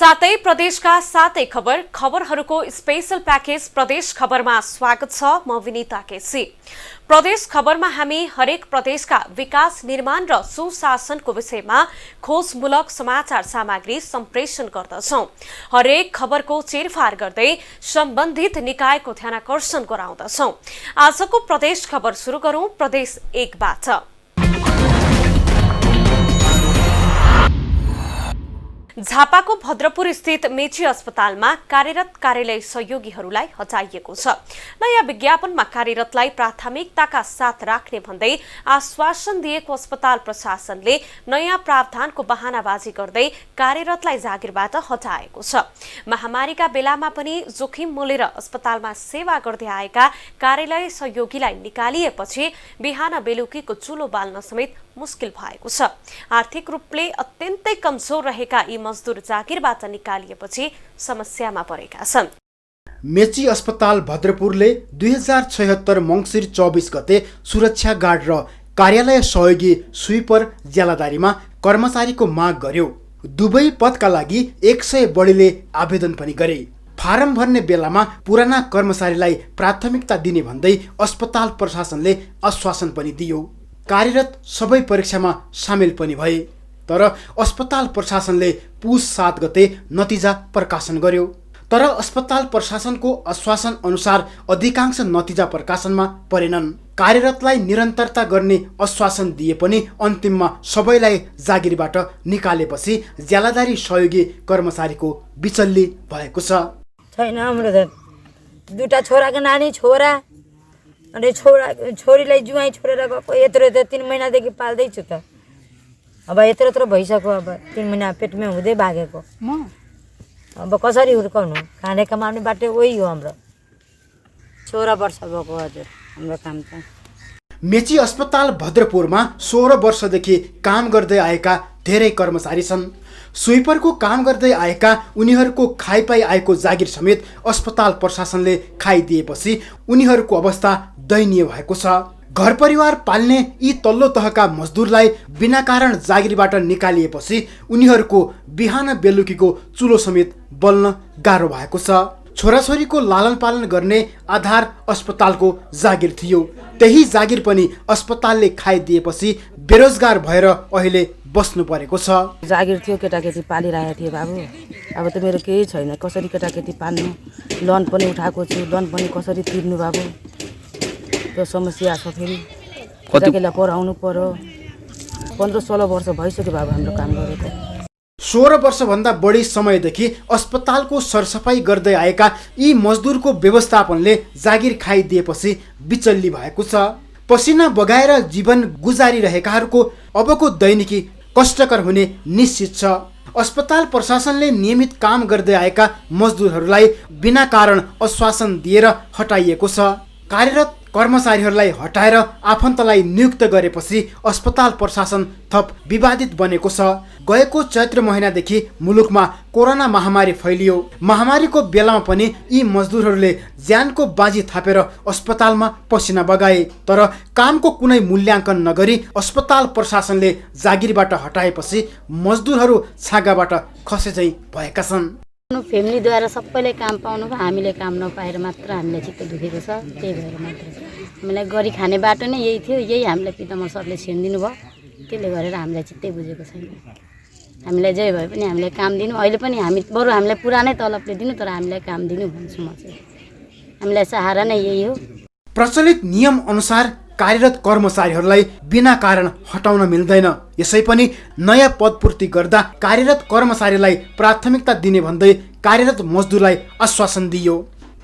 साथै प्रदेशका सातै खबरहरूको स्पेशल प्याकेज प्रदेश खबरमा स्वागत छ। म विनिता केसी। प्रदेश खबरमा हामी हरेक प्रदेशका विकास निर्माण र सुशासनको विषयमा खोजमूलक समाचार सामग्री सम्प्रेषण गर्दछौं। हरेक खबरको चेरफार गर्दै सम्बन्धित निकायको ध्यानाकर्षण गराउँदछौं। आजको प्रदेश खबर सुरु गरौं प्रदेश 1 बाट। झापाको भद्रपुर स्थित मेची अस्पतालमा कार्यरत कार्यालय सहयोगीहरूलाई हटाइएको छ। नयाँ विज्ञापनमा कार्यरतलाई प्राथमिकताका साथ राख्ने भन्दै आश्वासन दिएको अस्पताल प्रशासनले नयाँ प्रावधानको बहानाबाजी गर्दै कार्यरतलाई जागिरबाट हटाएको छ। महामारीका बेलामा पनि जोखिम मोलेर अस्पतालमा सेवा गर्दै आएका कार्यालय सहयोगीलाई निकालिएपछि बिहान बेलुकीको चुलो बाल्न समेत मुस्किल भएको छ। आर्थिक रूपले अत्यन्तै कमजोर रहेका यी मजदुर जागिरबाट निकालिएपछि समस्यामा परेका छन्। मेची अस्पताल भद्रपुरले 2076 मङ्सिर 24 गते सुरक्षा गार्ड र कार्यालय सहयोगी स्विपर ज्यालादारीमा कर्मचारीको माग गर्यो। दुवै पदका लागि 100 बढीले आवेदन पनि गरे। फारम भर्ने बेलामा पुराना कर्मचारीलाई प्राथमिकता दिने भन्दै अस्पताल प्रशासनले आश्वासन पनि दियो। कार्यरत सबै परीक्षामा सामेल पनि भए। तर अस्पताल प्रशासनले पुस 7 गते नतिजा प्रकाशन गर्यो। तर अस्पताल प्रशासनको आश्वासन अनुसार अधिकांश नतिजा प्रकाशनमा परेनन्। कार्यरतलाई निरन्तरता गर्ने आश्वासन दिए पनि अन्तिममा सबैलाई जागिरबाट निकालेपछि ज्यालादारी सहयोगी कर्मचारीको बिचल्ली भएको छ। छैन, हाम्रो त दुईटा छोराको नानी छोरा अनि छोरीलाई जुवाई छोडेर गएको। यत्रो 3 महिनादेखि पाल्दैछु त। अब यत्रो भइसक्यो। अब 3 महिना पेटमै हुँदै भागेको म। अब कसरी हुर्काउनु? खाने कमाउने बाटो वही हो हाम्रो। 16 वर्ष भएको हजुर हाम्रो काम त। मेची अस्पताल भद्रपुरमा 16 वर्षदेखि काम गर्दै आएका धेरै कर्मचारी छन्। स्विपरको काम गर्दै आएका उनीहरूको खाइपाई आएको जागिर समेत अस्पताल प्रशासनले खाइदिएपछि उनीहरूको अवस्था दयनीय भएको छ। घर परिवार पाल्ने यी तल्लो तहका मजदुरलाई बिना कारण जागिरबाट निकालिएपछि उनीहरूको बिहान बेलुकीको चुलो समेत बल्न गाह्रो भएको छ। छोराछोरीको लालन पालन गर्ने आधार अस्पतालको जागिर थियो। त्यही जागिर पनि अस्पतालले खाइदिएपछि बेरोजगार भएर अहिले बस्नु परेको छ। जागिर थियो, केटाकेटी पालिरहेको थिएँ बाबु। अब त मेरो केही छैन। कसरी केटाकेटी पाल्नु? लोन पनि उठाएको छु। लोन पनि कसरी तिर्नु बाबु? त्यो समस्या छ। फेरि केटाकेटीलाई पढाउनु पर्यो। 15-16 वर्ष भइसक्यो बाबु हाम्रो काम गरेको। 16 वर्षभन्दा बढी समयदेखि अस्पतालको सरसफाई गर्दै आएका यी मजदुरको व्यवस्थापनले जागिर खाइदिएपछि बिचल्ली भएको छ। पसिना बगाएर जीवन गुजारिरहेकाहरूको अबको दैनिकी कष्टकर हुने निश्चित छ। अस्पताल प्रशासनले नियमित काम गर्दै आएका मजदुरहरूलाई बिना कारण आश्वासन दिएर हटाइएको छ। कार्यरत कर्मचारीहरूलाई हटाएर आफन्तलाई नियुक्त गरेपछि अस्पताल प्रशासन थप विवादित बनेको छ। गएको चैत्र महिनादेखि मुलुकमा कोरोना महामारी फैलियो। महामारीको बेलामा पनि यी मजदुरहरूले ज्यानको बाजी थापेर अस्पतालमा पसिना बगाए। तर कामको कुनै मूल्याङ्कन नगरी अस्पताल प्रशासनले जागिरबाट हटाएपछि मजदुरहरू छागाबाट खसे चाहिँ भएका छन्। फ्यामिलीद्वारा सबैले काम पाउनु भयो, हामीले काम नपाएर मात्र हामीलाई चित्त दुखेको छ। त्यही भएर मात्र हामीलाई गरी खाने बाटो नै यही थियो। यही हामीलाई पितामह सरले छेडिदिनु भयो। त्यसले गरेर हामीलाई चित्तै बुझेको छैन। हामीलाई जे भए पनि हामीलाई काम दिनु। अहिले पनि बरु हामीलाई पुरानै तलबले दिनु, तर हामीलाई काम दिनु भन्छु म चाहिँ। हामीलाई सहारा नै यही हो। प्रचलित नियम अनुसार कार्यरत कर्मचारीहरूलाई बिना कारण हटाउन मिल्दैन। यसै पनि नयाँ पदपूर्ति गर्दा कार्यरत कर्मचारीलाई प्राथमिकता दिने भन्दै कार्यरत मजदुरलाई आश्वासन दियो।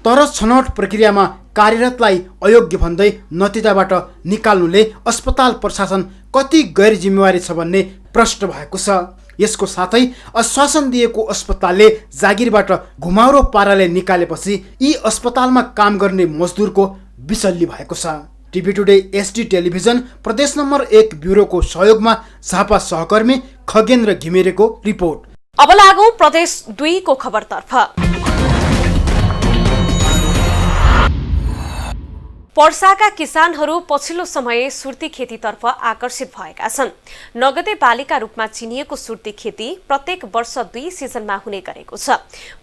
तर छनौट प्रक्रियामा कार्यरतलाई अयोग्य भन्दै नतिजाबाट निकाल्नुले अस्पताल प्रशासन कति गैर जिम्मेवारी छ भन्ने प्रश्न भएको छ। यसको साथै आश्वासन दिएको अस्पतालले जागिरबाट घुमाउरो पाराले निकालेपछि यी अस्पतालमा काम गर्ने मजदुरको बिचल्ली भएको छ। टिभी टुडे एसडी टेलिभिजन प्रदेश नम्बर 1 ब्युरोको सहयोगमा झापा सहकर्मी खगेन्द्र घिमिरेको रिपोर्ट। अब लागौं प्रदेश 2 को खबरतर्फ। पर्साका किसानहरू पछिल्लो समय सुर्ती खेतीतर्फ आकर्षित भएका छन्। नगदे बालीका रूपमा चिनिएको सुर्ती खेती प्रत्येक वर्ष 2 सिजनमा हुने गरेको छ।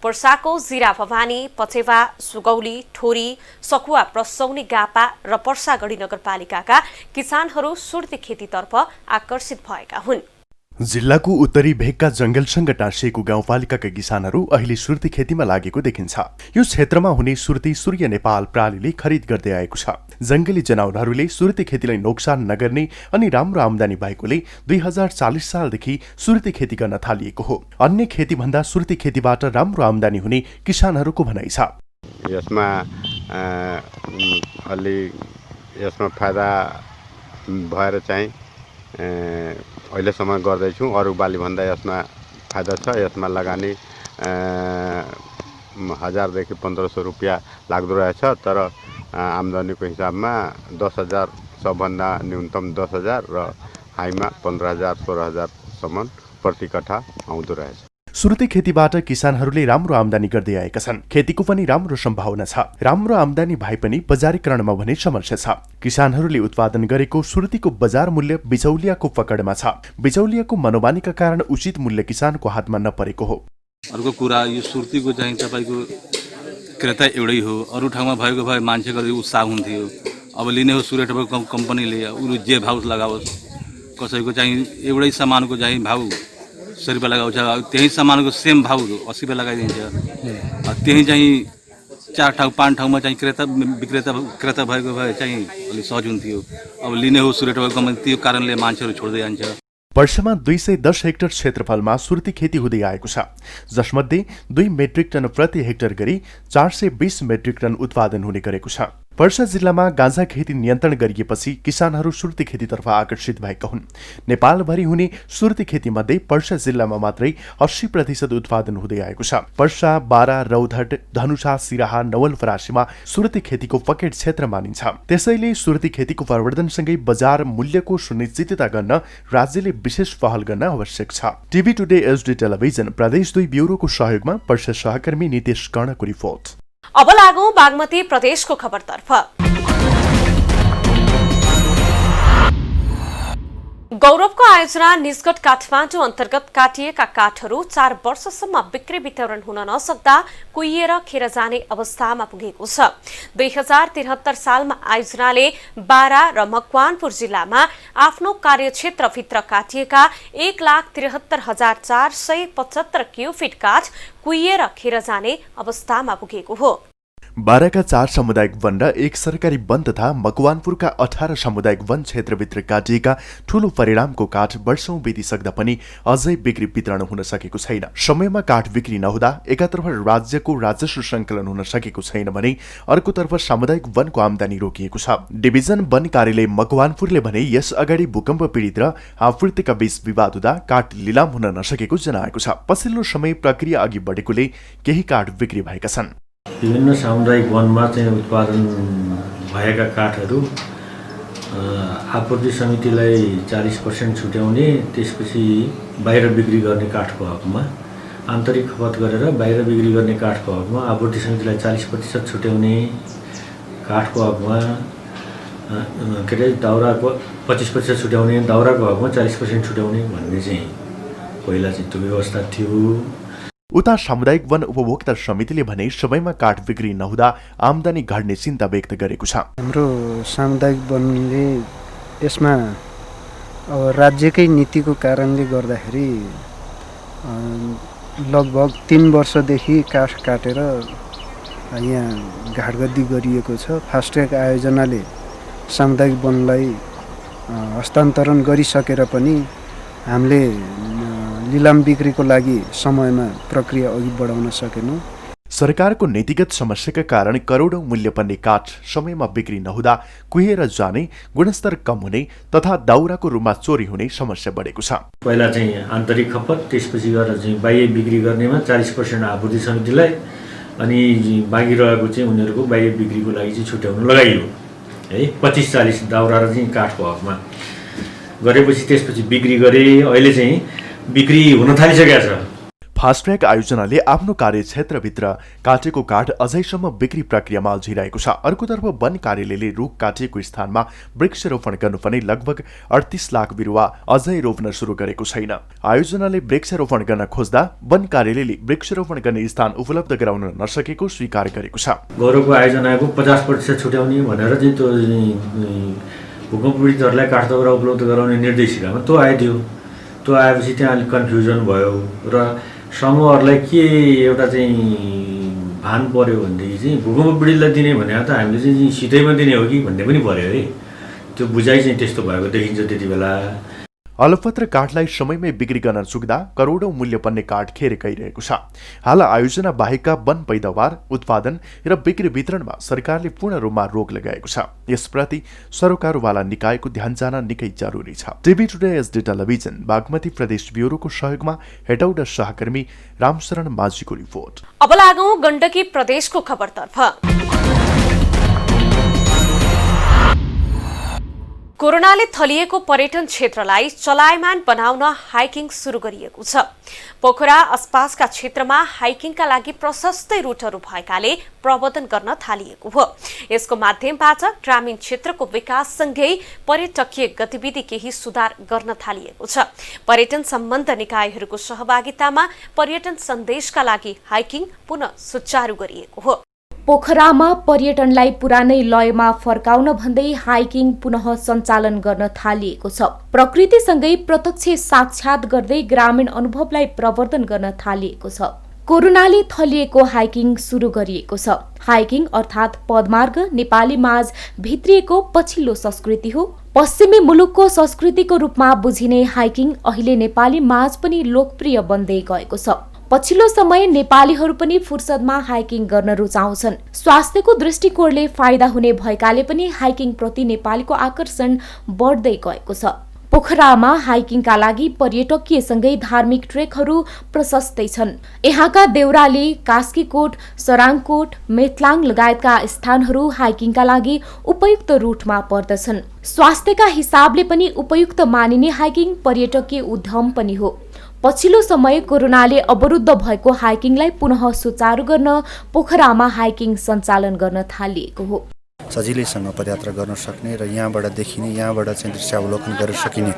पर्साको जिरा भवानी, पचेवा, सुगौली, ठोरी, सखुवा, प्रसौनी, गापा र पर्सागढी नगरपालिकाका किसानहरू सुर्ती खेतीतर्फ आकर्षित भएका हुन्। जिल्लाको उत्तरी भेगका जंगलसँग टाँसिएको गाउँपालिकाका किसानहरू अहिले सुर्ती खेतीमा लागेको देखिन्छ। यो क्षेत्रमा हुने सुर्ती सूर्य नेपाल प्रालीले खरिद गर्दै आएको छ। जंगली जनावरहरूले सुर्ती खेतीलाई नोक्सान नगर्ने अनि राम्रो आमदानी भएकोले 2040 सालदेखि सुर्ती खेती गर्न थालिएको हो। अन्य खेती भन्दा सुर्ती खेतीबाट राम्रो आमदानी हुने किसानहरूको भनाइ छ। यसमा अलि यसमा फाइदा भएर चाहिँ अहिलेसम्म गर्दैछु। अरू बाली भन्दा यसमा फाइदा छ। यसमा लगानी 1000 देखि 1500 रुपियाँ लाग्दो रहेछ, तर आम्दानीको हिसाबमा 10,000 सबभन्दा न्यूनतम 10,000 र हाईमा 15,000 16,000सम्म प्रति कट्ठा आउँदो रहेछ। सुर्ती खेतीबाट किसानहरूले राम्रो आमदानी गर्दै आएका छन्। खेतीको पनि राम्रो सम्भावना छ। राम्रो आमदानी भए पनि बजारीकरणमा भने समस्या छ। किसानहरूले उत्पादन गरेको सुर्तीको बजार मूल्य बिचौलियाको पकडमा छ। बिचौलियाको मनोमानीका कारण उचित मूल्य किसानको हातमा नपरेको हो। अर्को कुरा, यो सुर्तीको चाहिँ तपाईको क्रेता एउटै हो। अरू ठाउँमा भएको भए मान्छेको उत्साह हुन्थ्यो। अब लिने हो सुरेट कम्पनीले, उनी जे भाउ लगाओस्, कसैको चाहिँ एउटै सामानको चाहिँ भाउ 100 रुपियाँ लगाउँछ, त्यही सामानको सेम भाउ 80 रुपियाँ लगाइदिन्छ। त्यही चाहिँ 4 ठाउँ 5 ठाउँमा चाहिँ क्रेता भएको भए चाहिँ अलिक सहज हुन्थ्यो। अब लिने हो सुरेट कम्पनी, त्यो कारणले मान्छेहरू छोड्दै जान्छ। वर्षमा 210 हेक्टर क्षेत्रफलमा सुर्ती खेती हुँदै आएको छ, जसमध्ये 2 मेट्रिक टन प्रति हेक्टर गरी 420 मेट्रिक टन उत्पादन हुने गरेको छ। पर्सा जिल्लामा गाँजा खेती नियन्त्रण गरिएपछि किसानहरू सुर्ती खेतीतर्फ आकर्षित भएका हुन्। नेपालभरि हुने सुर्ती खेतीमध्ये पर्सा जिल्लामा मात्रै 80% उत्पादन हुँदै आएको छ। पर्सा, बारा, रौतहट, धनुषा, सिराहा, नवलपरासीमा सुर्ती खेतीको पकेट क्षेत्र मानिन्छ। त्यसैले सुर्ती खेतीको प्रवर्धनसँगै बजार मूल्यको सुनिश्चितता गर्न राज्यले विशेष पहल गर्न आवश्यक छ। टिभी टुडे एचडी टेलिभिजन प्रदेश 2 ब्युरोको सहयोगमा पर्सा सहकर्मी नितेश कर्णको रिपोर्ट। अब लागौं बागमती प्रदेशको खबरतर्फ। गौरवको आयोजना निजगढ काठमाडौँ अन्तर्गत काटिएका काठहरू 4 वर्षसम्म बिक्री वितरण हुन नसक्दा कुहिएर खेर जाने अवस्थामा पुगेको छ। 2073 सालमा आयोजनाले बारा र मकवानपुर जिल्लामा आफ्नो कार्यक्षेत्रभित्र काटिएका 1,73,475 क्युफिट काठ कुहिएर खेर जाने अवस्थामा पुगेको हो। बाराका 4 सामुदायिक वन र 1 सरकारी वन तथा मकवानपुरका 18 सामुदायिक वन क्षेत्रभित्र काटिएका ठूलो परिणामको काठ वर्षौं बितिसक्दा पनि अझै बिक्री वितरण हुन सकेको छैन। समयमा काठ बिक्री नहुँदा एकातर्फ राज्यको राजस्व सङ्कलन हुन सकेको छैन भने अर्कोतर्फ सामुदायिक वनको आमदानी रोकिएको छ। डिभिजन वन कार्यालय मकवानपुरले भने यस अगाडि भूकम्प पीडित र आपूर्तिका बीच विवाद हुँदा काठ लिलाम हुन नसकेको जनाएको छ। पछिल्लो समय प्रक्रिया अघि बढेकोले केही काठ बिक्री भएका छन्। विभिन्न सामुदायिक वनमा चाहिँ उत्पादन भएका काठहरू आपूर्ति समितिलाई 40% छुट्याउने, त्यसपछि बाहिर बिक्री गर्ने काठको हकमा, आन्तरिक खपत गरेर बाहिर बिक्री गर्ने काठको हकमा आपूर्ति समितिलाई 40% छुट्याउने, काठको हकमा के अरे दाउराको 25% छुट्याउने, दाउराको हकमा 40% छुट्याउने भन्ने चाहिँ पहिला चाहिँ त्यो व्यवस्था थियो। उता सामुदायिक वन उपभोक्ता समितिले भने समयमा काठ बिक्री नहुँदा आमदानी घट्ने चिन्ता व्यक्त गरेको छ। हाम्रो सामुदायिक वनले यसमा अब राज्यकै नीतिको कारणले गर्दाखेरि लगभग 3 वर्षदेखि काठ काटेर यहाँ घाटगद्दी गरिएको छ। फास्ट्र्याक आयोजनाले सामुदायिक वनलाई हस्तान्तरण गरिसकेर पनि हामीले लिलाम बिक्रीको लागि समयमा प्रक्रिया अघि बढाउन सकेनौँ। सरकारको नीतिगत समस्याका कारण करोडौं मूल्य पर्ने काठ समयमा बिक्री नहुँदा कुहिएर जाने, गुणस्तर कम हुने तथा दाउराको रूपमा चोरी हुने समस्या बढेको छ। पहिला चाहिँ आन्तरिक खपत, त्यसपछि गएर चाहिँ बाह्य बिक्री गर्नेमा 40% आपूर्ति समितिलाई, अनि बाँकी रहेको चाहिँ उनीहरूको बाह्य बिक्रीको लागि चाहिँ छुट्याउन लगाइयो है। 25-40 दाउरा र चाहिँ काठको हकमा गरेपछि त्यसपछि बिक्री गरे। अहिले चाहिँ बिक्री हुन थालिसकेको छ। फास्ट्र्याक आयोजनाले आफ्नो कार्यक्षेत्रभित्र काटेको काठ अझैसम्म बिक्री प्रक्रियामा अल्झिरहेको छ। अर्कोतर्फ वन कार्यालयले रुख काटिएको स्थानमा वृक्षारोपण गर्नुपर्ने लगभग 38 लाख बिरुवा अझै रोप्न सुरु गरेको छैन। आयोजनाले वृक्षारोपण गर्न खोज्दा वन कार्यालयले वृक्षारोपण गर्ने स्थान उपलब्ध गराउन नसकेको स्वीकार गरेको छ। गौरवको आयोजनाको 50% छुट्याउने भनेर चाहिँ त्यो भूकम्प पीडितहरूलाई काठदाउरा उपलब्ध गराउने निर्देशिकामा त्यो आइदियो। त्यो आएपछि त्यहाँ अलिक कन्फ्युजन भयो र समूहहरूलाई के एउटा चाहिँ भान पर्यो भनेदेखि चाहिँ भूकम्प पीडितलाई दिने भने त हामीले चाहिँ सिधैमा दिने हो कि भन्ने पनि पर्यो है। त्यो बुझाइ चाहिँ त्यस्तो भएको देखिन्छ त्यति बेला। अलपत्र काठलाई समयमै बिक्री गर्न चुक्दा करोडौं मूल्य पर्ने काठ खेर गइरहेको छ। हाल आयोजना बाहेकका वन पैदावार उत्पादन र बिक्री वितरणमा सरकारले पूर्ण रूपमा रोक लगाएको छ। यसप्रति सरोकारवाला निकायको ध्यान जान निकै जरुरी छ। TV today SD television Bagmati प्रदेश ब्युरोको सहयोगमा हेटौडा सहकर्मी रामशरण माझीको रिपोर्ट। अब लागौं गण्डकी प्रदेशको खबरतर्फ। कोरोनाले थलिएको पर्यटन क्षेत्रलाई चलायमान बनाउन हाइकिङ सुरु गरिएको छ। पोखरा आसपासका क्षेत्रमा हाइकिङका लागि प्रशस्तै रुटहरू भएकाले प्रवर्धन गर्न थालिएको हो। यसको माध्यमबाट ग्रामीण क्षेत्रको विकाससँगै पर्यटकीय गतिविधि केही सुधार गर्न थालिएको छ। पर्यटन सम्बन्ध निकायहरूको सहभागितामा पर्यटन सन्देशका लागि हाइकिङ पुनः सुचारू गरिएको हो। पोखरामा पर्यटनलाई पुरानै लयमा फर्काउन भन्दै हाइकिङ पुनः सञ्चालन गर्न थालिएको छ। प्रकृतिसँगै प्रत्यक्ष साक्षात गर्दै ग्रामीण अनुभवलाई प्रवर्धन गर्न थालिएको छ। कोरोनाले थलिएको हाइकिङ सुरु गरिएको छ। हाइकिङ अर्थात् पदमार्ग नेपाली माझ भित्रिएको पछिल्लो संस्कृति हो। पश्चिमी मुलुकको संस्कृतिको रूपमा बुझिने हाइकिङ अहिले नेपाली माझ पनि लोकप्रिय बन्दै गएको छ। पछिल्लो समय नेपालीहरू पनि फुर्सदमा हाइकिङ गर्न रुचाउँछन्। स्वास्थ्यको दृष्टिकोणले फाइदा हुने भएकाले पनि हाइकिङ प्रति नेपालीको आकर्षण बढ्दै गएको छ। पोखरामा हाइकिङका लागि पर्यटकीयसँगै धार्मिक ट्रेकहरू प्रशस्तै छन्। यहाँका देउराली, कास्कीकोट, सराङकोट, मेतलाङ लगायतका स्थानहरू हाइकिङका लागि उपयुक्त रूटमा पर्दछन्। स्वास्थ्यका हिसाबले पनि उपयुक्त मानिने हाइकिङ पर्यटकीय उद्यम पनि हो। पछिल्लो समय कोरोनाले अवरुद्ध भएको हाइकिङलाई पुनः सुचारू गर्न पोखरामा हाइकिङ सञ्चालन गर्न थालिएको हो। सजिलैसँग पदयात्रा गर्न सक्ने र यहाँबाट देखिने, यहाँबाट चाहिँ दृश्यावलोकन गर्न सकिने,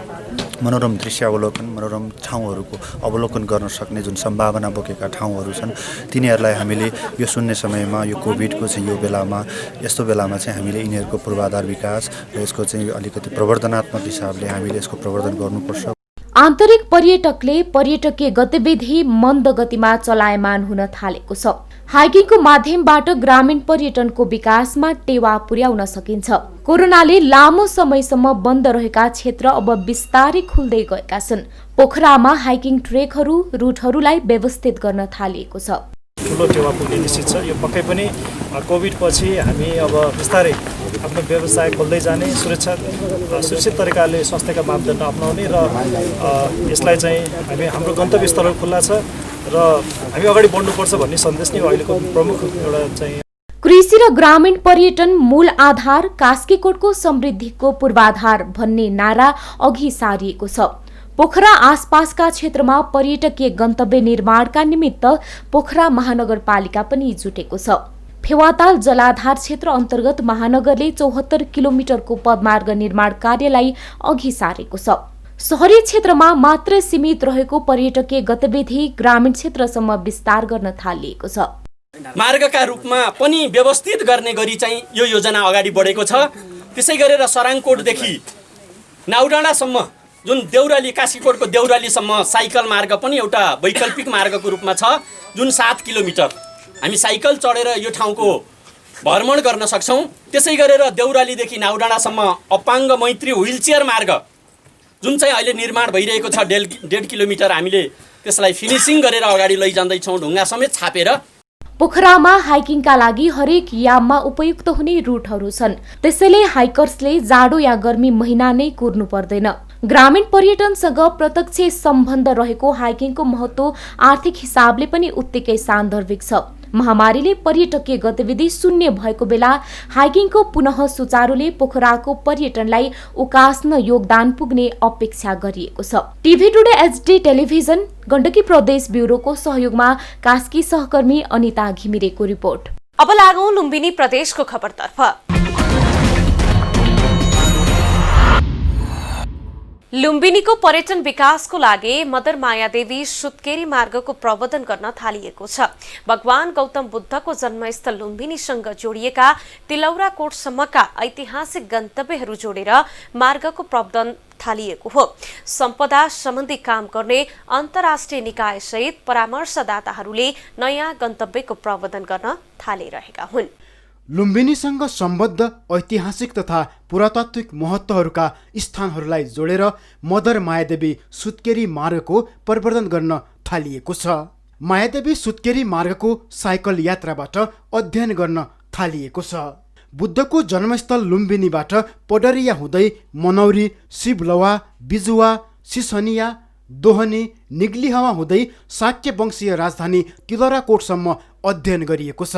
मनोरम दृश्यावलोकन, मनोरम ठाउँहरूको अवलोकन गर्न सक्ने जुन सम्भावना बोकेका ठाउँहरू छन् तिनीहरूलाई हामीले यो शून्य समयमा, यो कोभिडको चाहिँ यो बेलामा, यस्तो बेलामा चाहिँ हामीले यिनीहरूको पूर्वाधार विकास र यसको चाहिँ अलिकति प्रवर्धनात्मक हिसाबले हामीले यसको प्रवर्धन गर्नुपर्छ। आन्तरिक पर्यटकले पर्यटकीय गतिविधि मन्द गतिमा चलायमान हुन थालेको छ। हाइकिङको माध्यमबाट ग्रामीण पर्यटनको विकासमा टेवा पुर्याउन सकिन्छ। कोरोनाले लामो समयसम्म बन्द रहेका क्षेत्र अब बिस्तारै खुल्दै गएका छन्। पोखरामा हाइकिङ ट्रेकहरू, रुटहरूलाई व्यवस्थित गर्न थालिएको छ। ठुलो टेवा पुग्ने निश्चित छ। यो पक्कै पनि कोभिड पछि हामी अब बिस्तारै आफ्नो व्यवसाय खोल्दै जाने, सुरक्षित तरिकाले स्वास्थ्यका मापदण्ड अपनाउने र यसलाई चाहिँ हामी हाम्रो गन्तव्य स्थलहरू खुल्ला छ र हामी अगाडि बढ्नुपर्छ भन्ने सन्देश नै अहिलेको प्रमुख एउटा चाहिँ। कृषि र ग्रामीण पर्यटन मूल आधार, कास्कीकोटको समृद्धिको पूर्वाधार भन्ने नारा अघि सारिएको छ। पोखरा आसपासका क्षेत्रमा पर्यटकीय गन्तव्य निर्माणका निमित्त पोखरा महानगरपालिका पनि जुटेको छ। फेवाताल जलाधार क्षेत्र अन्तर्गत महानगरले 74 किलोमिटरको पदमार्ग निर्माण कार्यलाई अघि सारेको छ। शहरी क्षेत्रमा मात्र सीमित रहेको पर्यटकीय गतिविधि ग्रामीण क्षेत्रसम्म विस्तार गर्न थालिएको छ। मार्गका रूपमा पनि व्यवस्थित गर्ने गरी चाहिँ यो योजना अगाडि बढेको छ। त्यसै गरेर सराङकोटदेखि नाउडाँडासम्म जुन देउराली, कास्कीकोटको देउरालीसम्म साइकल मार्ग पनि एउटा वैकल्पिक मार्गको रूपमा छ, जुन 7 किलोमिटर हामी साइकल चढेर यो ठाउँको भ्रमण गर्न सक्छौँ। त्यसै गरेर देउरालीदेखि नाउडाँडासम्म अपाङ्ग मैत्री व्हिलचेयर मार्ग जुन चाहिँ अहिले निर्माण भइरहेको छ, 1.5 किलोमिटर हामीले त्यसलाई फिनिसिङ गरेर अगाडि लैजाँदैछौँ, ढुङ्गा समेत छापेर। पोखरामा हाइकिङका लागि हरेक याममा उपयुक्त हुने रुटहरू छन्। त्यसैले हाइकर्सले जाडो या गर्मी महिना नै कुर्नु पर्दैन। ग्रामीण पर्यटनसँग प्रत्यक्ष सम्बन्ध रहेको हाइकिङको महत्त्व आर्थिक हिसाबले पनि उत्तिकै सान्दर्भिक छ। महामारीले पर्यटकीय गतिविधि शून्य भएको बेला हाइकिङको पुनः सुचारूले पोखराको पर्यटनलाई उकास्न योगदान पुग्ने अपेक्षा गरिएको छ। TV today HD television Gandaki प्रदेश ब्युरोको सहयोगमा कास्की सहकर्मी अनिता घिमिरेको रिपोर्ट। अब लागौं लुम्बिनी प्रदेशको खबरतर्फ। लुम्बिनीको पर्यटन विकासको लागि मदर मायादेवी सुत्केरी मार्गको प्रवर्धन गर्न थालिएको छ। भगवान गौतम बुद्धको जन्मस्थल लुम्बिनीसँग जोडिएका तिलौरा कोटसम्मका ऐतिहासिक गन्तव्यहरू जोडेर मार्गको प्रवर्धन थालिएको हो। सम्पदा सम्बन्धी काम गर्ने अन्तर्राष्ट्रिय निकाय सहित परामर्शदाताहरूले नयाँ गन्तव्यको प्रवर्धन गर्न थालिरहेका हुन्। लुम्बिनीसँग सम्बद्ध ऐतिहासिक तथा पुरातात्विक महत्त्वहरूका स्थानहरूलाई जोडेर मदर मायादेवी सुत्केरी मार्गको प्रवर्धन गर्न थालिएको छ। मायादेवी सुत्केरी मार्गको साइकल यात्राबाट अध्ययन गर्न थालिएको छ। बुद्धको जन्मस्थल लुम्बिनीबाट पडरिया हुँदै मनौरी, शिवलवा, बिजुवा, सिसनिया, दोहनी, निग्लिहवा हुँदै शाक्य वंशीय राजधानी तिलौराकोटसम्म अध्ययन गरिएको छ।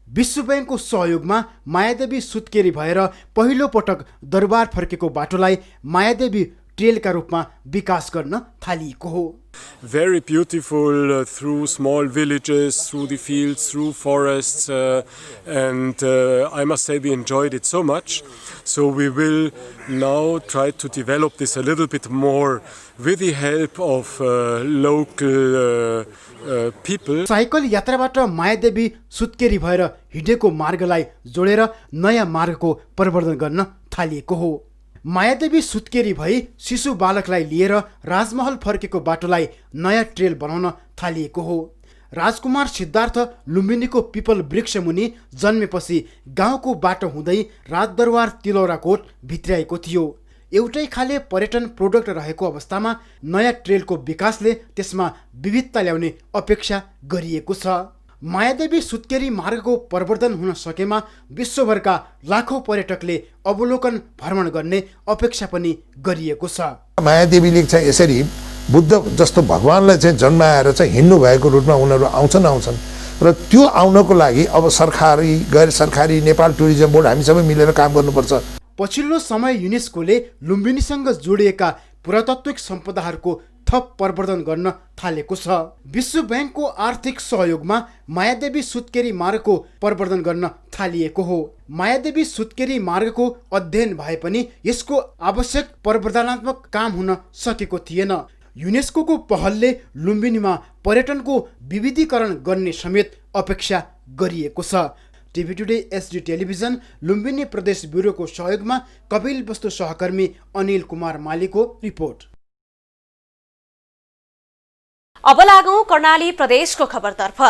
विश्व ब्याङ्कको सहयोगमा मायादेवी सुत्केरी भएर पहिलो पटक दरबार फर्केको बाटोलाई मायादेवी ट्रेलका रूपमा विकास गर्न थालिएको हो। Very beautiful through small villages, through the fields, through forests, and I must say we enjoyed it so much. So we will now try to develop this a little bit more with the help of local people. Cycle यात्राबाट मायादेवी सुत्केरी भएर हिँडेको मार्गलाई जोडेर नयाँ मार्गको प्रवर्धन गर्न थालिएको हो। मायादेवी सुत्केरी भई शिशु बालकलाई लिएर राजमहल फर्केको बाटोलाई नयाँ ट्रेल बनाउन थालिएको हो। राजकुमार सिद्धार्थ लुम्बिनीको पिपल वृक्ष मुनि जन्मेपछि गाउँको बाटो हुँदै राजदरबार तिलौराकोट भित्र्याएको थियो। एउटै खाले पर्यटन प्रोडक्ट रहेको अवस्थामा नयाँ ट्रेलको विकासले त्यसमा विविधता ल्याउने अपेक्षा गरिएको छ। मायादेवी सुत्केरी मार्गको प्रवर्धन हुन सकेमा विश्वभरका लाखौं पर्यटकले अवलोकन भ्रमण गर्ने अपेक्षा पनि गरिएको छ। मायादेवीले चाहिँ यसरी बुद्ध जस्तो भगवानलाई चाहिँ जन्माएर चाहिँ हिँड्नु भएको रुटमा उनीहरू आउँछन् र त्यो आउनको लागि अब सरकारी गैर सरकारी नेपाल टुरिज्म बोर्ड हामी सबै मिलेर काम गर्नुपर्छ। पछिल्लो समय युनेस्कोले लुम्बिनीसँग जोडिएका पुरातात्विक सम्पदाहरूको थप प्रवर्धन गर्न थालेको छ। विश्व ब्याङ्कको आर्थिक सहयोगमा मायादेवी सुत्केरी मार्गको प्रवर्धन गर्न थालिएको हो। मायादेवी सुत्केरी मार्गको अध्ययन भए पनि यसको आवश्यक प्रवर्धनात्मक काम हुन सकेको थिएन। युनेस्कोको पहलले लुम्बिनीमा पर्यटनको विविधीकरण गर्ने समेत अपेक्षा गरिएको छ। TV today HD television Lumbini प्रदेश ब्युरोको सहयोगमा कपिल वस्तु सहकर्मी अनिल कुमार मालीको रिपोर्ट। अब लागौं कर्णाली प्रदेशको खबरतर्फ।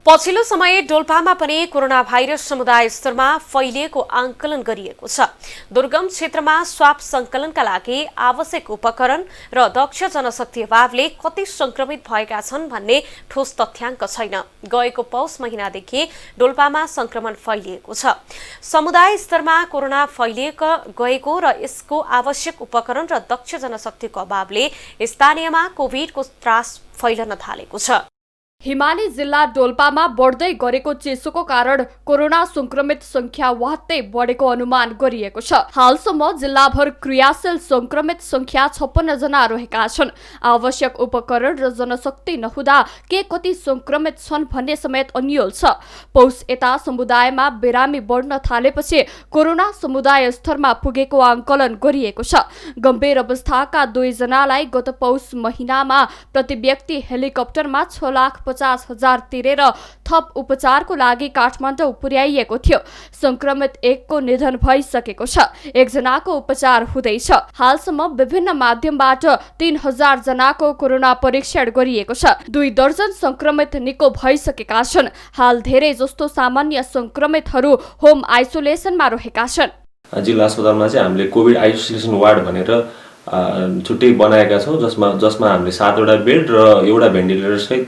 पछिल्लो समय डोल्पामा पनि कोरोना भाइरस समुदाय स्तरमा फैलिएको आंकलन गरिएको छ। दुर्गम क्षेत्रमा स्वाप संकलनका लागि आवश्यक उपकरण र दक्ष जनशक्ति अभावले कति संक्रमित भएका छन् भन्ने ठोस तथ्याङ्क छैन। गएको पौष महिनादेखि डोल्पामा संक्रमण फैलिएको छ। समुदाय स्तरमा कोरोना फैलिएको गएको र यसको आवश्यक उपकरण र दक्ष जनशक्तिको अभावले स्थानीयमा कोभिडको त्रास फैलन थालेको छ। हिमाली जिल्ला डोल्पामा बढ्दै गरेको चिसोको कारण कोरोना संक्रमित संख्या वात्तै बढेको अनुमान गरिएको छ। हालसम्म जिल्लाभर क्रियाशील संक्रमित संख्या 56 जना रहेका छन्। आवश्यक उपकरण र जनशक्ति नहुँदा के कति संक्रमित छन् भन्ने समेत अन्यल छ। पौष यता समुदायमा बिरामी बढ्न थालेपछि कोरोना समुदाय स्तरमा पुगेको आंकलन गरिएको छ। गम्भीर अवस्थाका 2 जनालाई गत पौष महिनामा प्रति व्यक्ति हेलिकप्टरमा 6,50,000 तिरेर थप उपचारको लागि काठमाडौँ पुर्याइएको थियो। संक्रमित 1 को निधन भइसकेको छ। 1 जनाको उपचार हुँदैछ। हालसम्म विभिन्न माध्यमबाट 3,000 जनाको कोरोना परीक्षण गरिएको छ। 2 दर्जन संक्रमित निको भइसकेका छन्। हाल धेरै जस्तो सामान्य संक्रमितहरू होम आइसोलेसनमा रहेका छन्। जिल्ला अस्पतालमा चाहिँ हामीले कोभिड आइसोलेसन वार्ड भनेर छुट्टै बनाएका छौँ, जसमा हामीले 7वटा बेड र एउटा भेन्टिलेटर सहित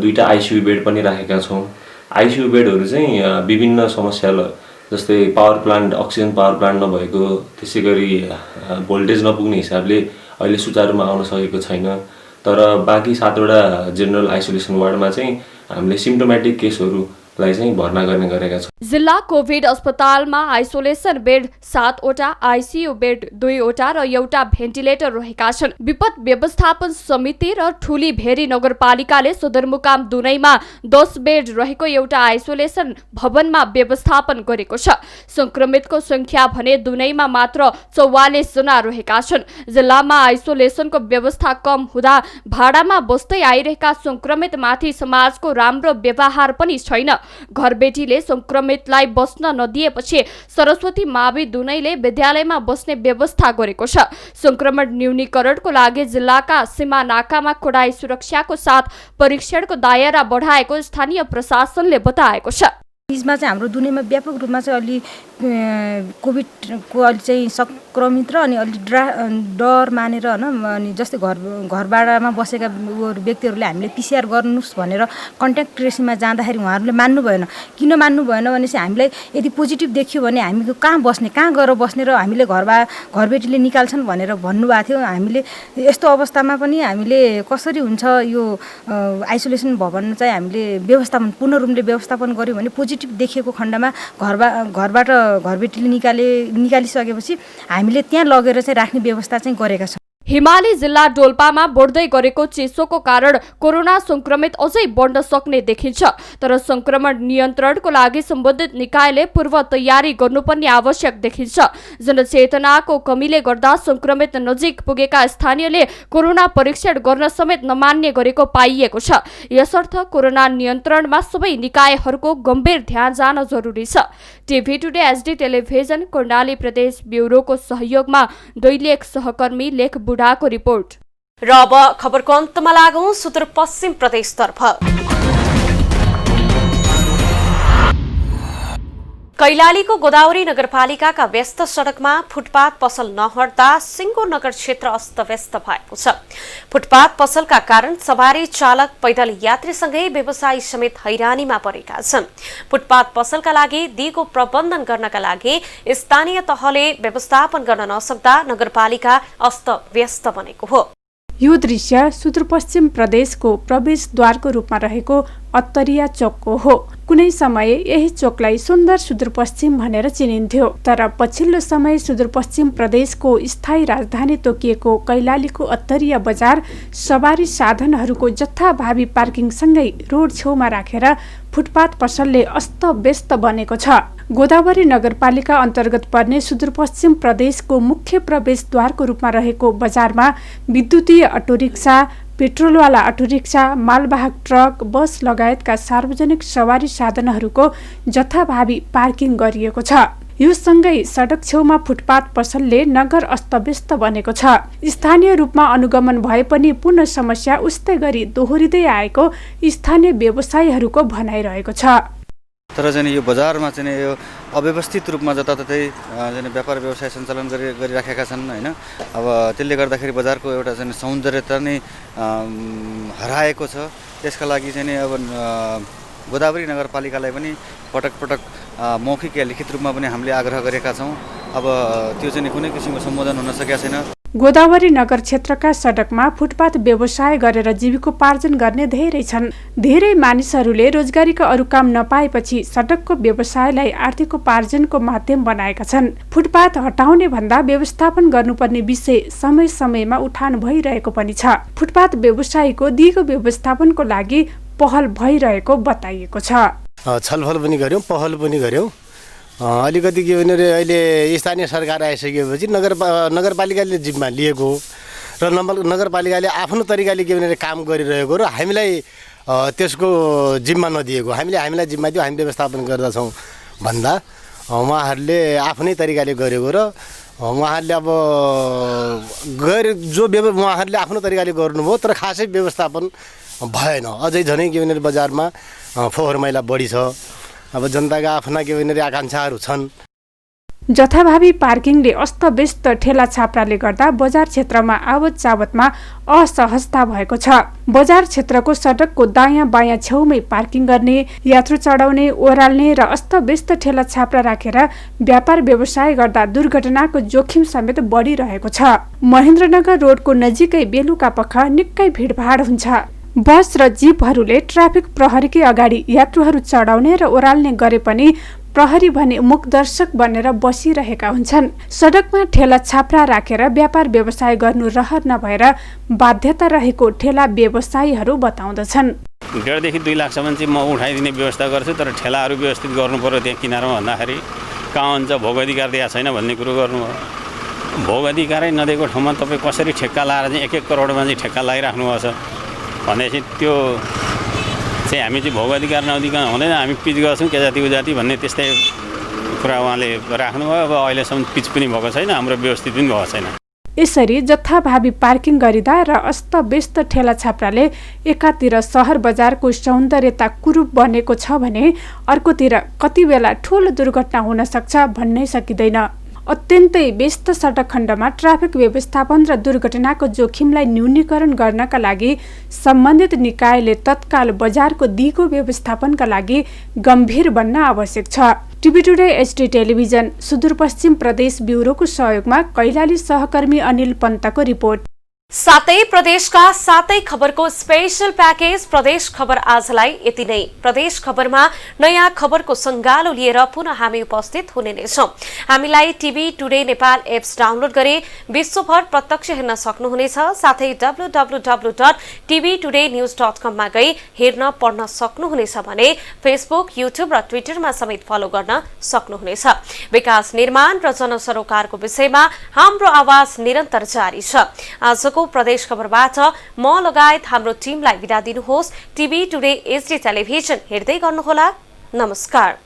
2टा आइसियु बेड पनि राखेका छौँ। आइसियु बेडहरू चाहिँ विभिन्न समस्या जस्तै power plant, oxygen power plant नभएको, त्यसै गरी भोल्टेज नपुग्ने हिसाबले अहिले सुचारूमा आउन सकेको छैन। तर बाँकी 7वटा जेनरल आइसोलेसन वार्डमा चाहिँ हामीले सिम्प्टोमेटिक केसहरूलाई चाहिँ भर्ना गर्ने गरेका छौँ। जिल्ला कोभिड अस्पतालमा आइसोलेसन बेड 7वटा, आइसियु बेड 2वटा र एउटा भेन्टिलेटर रहेका छन्। विपद व्यवस्थापन समिति र ठुली भेरी नगरपालिकाले सदरमुकाम दुनैमा 10 बेड रहेको एउटा आइसोलेसन भवनमा व्यवस्थापन गरेको छ। संक्रमितको संख्या भने दुनैमा मात्र 44 जना रहेका छन्। जिल्लामा आइसोलेसनको व्यवस्था कम हुँदा भाडामा बस्दै आइरहेका संक्रमितमाथि समाजको राम्रो व्यवहार पनि छैन। घरबेटीले संक्रमितलाई बस्न नदिएपछि सरस्वती मावि दुनैले विद्यालयमा बस्ने व्यवस्था गरेको छ। संक्रमण न्यूनीकरणको लागि जिल्लाका सीमा नाकामा कडाई सुरक्षाको साथ परीक्षणको दायरा बढाएको स्थानीय प्रशासनले बताएको छ। बीचमा चाहिँ हाम्रो दुनियाँमा व्यापक रूपमा चाहिँ अलि कोभिडको अलि चाहिँ संक्रमित र अनि अलि डर मानेर हैन अनि जस्तै घरबाडामा बसेका व्यक्तिहरूले हामीले पिसिआर गर्नुस् भनेर कन्ट्याक्ट ट्रेसिङमा जाँदाखेरि उहाँहरूले मान्नु भएन। किन मान्नु भएन भने चाहिँ हामीलाई यदि पोजिटिभ देखियो भने हामी कहाँ बस्ने, कहाँ गएर बस्ने र हामीले घरबेटीले निकाल्छन् भनेर भन्नुभएको थियो। हामीले यस्तो अवस्थामा पनि हामीले कसरी हुन्छ यो आइसोलेसन भवन चाहिँ हामीले व्यवस्थापन पूर्ण रूपले व्यवस्थापन गर्यो भने पोजिटिभ देखिएको खण्डमा घरबाट घरबेटीले निकालिसकेपछि हामीले त्यहाँ लगेर चाहिँ राख्ने व्यवस्था चाहिँ गरेका छौँ। हिमाली जिल्ला डोल्पामा बढ्दै गरेको चिसोको कारण कोरोना संक्रमित अझै बढ्न सक्ने देखिन्छ। तर संक्रमण नियन्त्रणको लागि सम्बन्धित निकायले पूर्व तयारी गर्नुपर्ने आवश्यक देखिन्छ। जनचेतनाको कमीले गर्दा संक्रमित नजिक पुगेका स्थानीयले कोरोना परीक्षण गर्न समेत नमान्ने गरेको पाइएको छ। यसर्थ कोरोना नियन्त्रणमा सबै निकायहरूको गम्भीर ध्यान जान जरुरी छ। TV today HD television Karnali प्रदेश ब्युरोको सहयोगमा दैलेख सहकर्मी लेख बुढाको रिपोर्ट। र अब खबरको अन्तमा लागौं सुदूरपश्चिम प्रदेशतर्फ। कैलालीको गोदावरी नगरपालिकाका व्यस्त सडकमा फुटपाथ पसल नहट्दा सिंगो नगर क्षेत्र अस्तव्यस्त भएको छ। फुटपाथ पसलका कारण सवारी चालक पैदल यात्रीसँगै व्यवसायी समेत हैरानीमा परेका छन्। फुटपाथ पसलका लागि दिगो प्रबन्धन गर्नका लागि स्थानीय तहले व्यवस्थापन गर्न नसक्दा नगरपालिका अस्तव्यस्त बनेको हो। यो दृश्य सुदूरपश्चिम प्रदेशको प्रवेशद्वारको रूपमा रहेको अत्तरिया चोकको हो। कुनै समय यही चोकलाई सुन्दर सुदूरपश्चिम भनेर चिनिन्थ्यो। तर पछिल्लो समय सुदूरपश्चिम प्रदेशको स्थायी राजधानी तोकिएको कैलालीको अत्तरिया बजार सवारी साधनहरूको जथाभावी पार्किङसँगै रोड छेउमा राखेर फुटपाथ पसलले अस्तव्यस्त बनेको छ। गोदावरी नगरपालिका अन्तर्गत पर्ने सुदूरपश्चिम प्रदेशको मुख्य प्रवेशद्वारको रूपमा रहेको बजारमा विद्युतीय अटोरिक्सा, पेट्रोलवाला अटोरिक्सा, मालवाहक ट्रक, बस लगायतका सार्वजनिक सवारी साधनहरूको जथाभावी पार्किङ गरिएको छ। यो सँगै सडक छेउमा फुटपाथ पसलले नगर अस्तव्यस्त बनेको छ। स्थानीय रूपमा अनुगमन भए पनि पुनः समस्या उस्तै गरी दोहोरिँदै आएको स्थानीय व्यवसायीहरूको भनाइरहेको छ। तर चाहिँ यो बजारमा चाहिँ यो अव्यवस्थित रूपमा जताततै व्यापार व्यवसाय सञ्चालन गरिराखेका छन् हैन। अब त्यसले गर्दाखेरि बजारको एउटा चाहिँ सौन्दर्यता नै हराएको छ। त्यसका लागि चाहिँ अब गोदावरी नगरपालिकालाई पनि पटक पटक मौखिक या लिखित रूपमा पनि हामीले आग्रह गरेका छौँ। अब त्यो चाहिँ कुनै किसिमको सम्बोधन हुन सकेको छैन। गोदावरी नगर क्षेत्रका सडकमा फुटपाथ व्यवसाय गरेर जीविकोपार्जन गर्ने धेरै छन्। धेरै मानिसहरूले रोजगारीका अरू काम नपाएपछि सडकको व्यवसायलाई आर्थिकोपार्जनको माध्यम बनाएका छन्। फुटपाथ हटाउने भन्दा व्यवस्थापन गर्नुपर्ने विषय समय समयमा उठान भइरहेको पनि छ। फुटपाथ व्यवसायीको दिगो व्यवस्थापनको लागि पहल भइरहेको बताइएको छ। छलफल पनि गर्यौँ, पहल पनि गर्यौँ। अलिकति के भने अहिले स्थानीय सरकार आइसकेपछि नगरपालिकाले जिम्मा लिएको र नगरपालिकाले आफ्नो तरिकाले के भने काम गरिरहेको र हामीलाई त्यसको जिम्मा नदिएको, हामीलाई जिम्मा दियो, हामी व्यवस्थापन गर्दछौँ भन्दा उहाँहरूले आफ्नै तरिकाले गरेको र उहाँहरूले अब उहाँहरूले आफ्नो तरिकाले गर्नुभयो तर खासै व्यवस्थापन भएन। अझै झनै के भने बजारमा फोहोर मैला बढी छ। अब जनताका आफ्ना के भने आकाङ्क्षाहरू छन्। जथाभावी पार्किङले अस्तव्यस्त ठेला छाप्राले गर्दा बजार क्षेत्रमा आवत जावतमा असहजता भएको छ। बजार क्षेत्रको सडकको दायाँ बायाँ छेउमै पार्किङ गर्ने, यात्रु चढाउने, ओह्राल्ने र अस्तव्यस्त ठेला छाप्रा राखेर व्यापार व्यवसाय गर्दा दुर्घटनाको जोखिम समेत बढिरहेको छ। महेन्द्रनगर रोडको नजिकै बेलुका पख निकै भिडभाड हुन्छ। बस र जीपहरूले ट्राफिक प्रहरीकै अगाडि यात्रुहरू चढाउने र ओह्राल्ने गरे पनि प्रहरी भने मुखदर्शक बनेर बसिरहेका हुन्छन्। सडकमा ठेला छाप्रा राखेर व्यापार व्यवसाय गर्नु रहर नभएर बाध्यता रहेको ठेला व्यवसायीहरू बताउँदछन्। 1.5 देखि 2 लाखसम्म चाहिँ म उठाइदिने व्यवस्था गर्छु, तर ठेलाहरू व्यवस्थित गर्नु पर्यो। त्यहाँ किनारमा भन्दाखेरि कहाँ हुन्छ, भोग अधिकार दिएको छैन भन्ने कुरो गर्नुभयो। भोग अधिकारै नदिएको ठाउँमा तपाईँ कसरी ठेक्का लाएर चाहिँ 1-1 करोडमा चाहिँ ठेक्का लगाइराख्नु भएको छ भनेपछि त्यो चाहिँ हामी चाहिँ भोग अधिकार नदिकन हुँदैन, हामी पिच गर्छौँ के जाति उजाति भन्ने त्यस्तै कुरा उहाँले राख्नुभयो। अब अहिलेसम्म पिच पनि भएको छैन, हाम्रो व्यवस्थित पनि भएको छैन। यसरी जथाभावी पार्किङ गरिँदा र अस्तव्यस्त ठेला छाप्राले एकातिर सहर बजारको सौन्दर्यता कुरूप बनेको छ भने अर्कोतिर कति बेला ठूलो दुर्घटना हुन सक्छ भन्नै सकिँदैन। अत्यन्तै व्यस्त सडक खण्डमा ट्राफिक व्यवस्थापन र दुर्घटनाको जोखिमलाई न्यूनीकरण गर्नका लागि सम्बन्धित निकायले तत्काल बजारको दिगो व्यवस्थापनका लागि गम्भीर बन्न आवश्यक छ। TV today HD television Sudurpashchim प्रदेश ब्युरोको सहयोगमा कैलाली सहकर्मी अनिल पन्तको रिपोर्ट। सातै प्रदेशका सातै खबरको स्पेशल प्याकेज प्रदेश खबर आजलाई यति नै। प्रदेश खबरमा नयाँ खबरको सङ्गालो लिएर पुनः हामी उपस्थित हुने नै छौं। हामीलाई TV today Nepal apps download गरे विश्वभर प्रत्यक्ष हेर्न सक्नुहुनेछ। साथै www.tvtoday.news.com मा गई हेर्न पढ्न सक्नुहुनेछ भने फेसबुक, युट्युब र ट्विटरमा समेत फलो गर्न सक्नुहुनेछ। विकास निर्माण र जनसरोकारको विषयमा हाम्रो आवाज निरन्तर जारी छ। आजको प्रदेश खबरबाट म लगायत हाम्रो टिमलाई बिदा दिनुहोस्। टिभी टुडे HD टेलिभिजन हेर्दै गर्नुहोला। नमस्कार।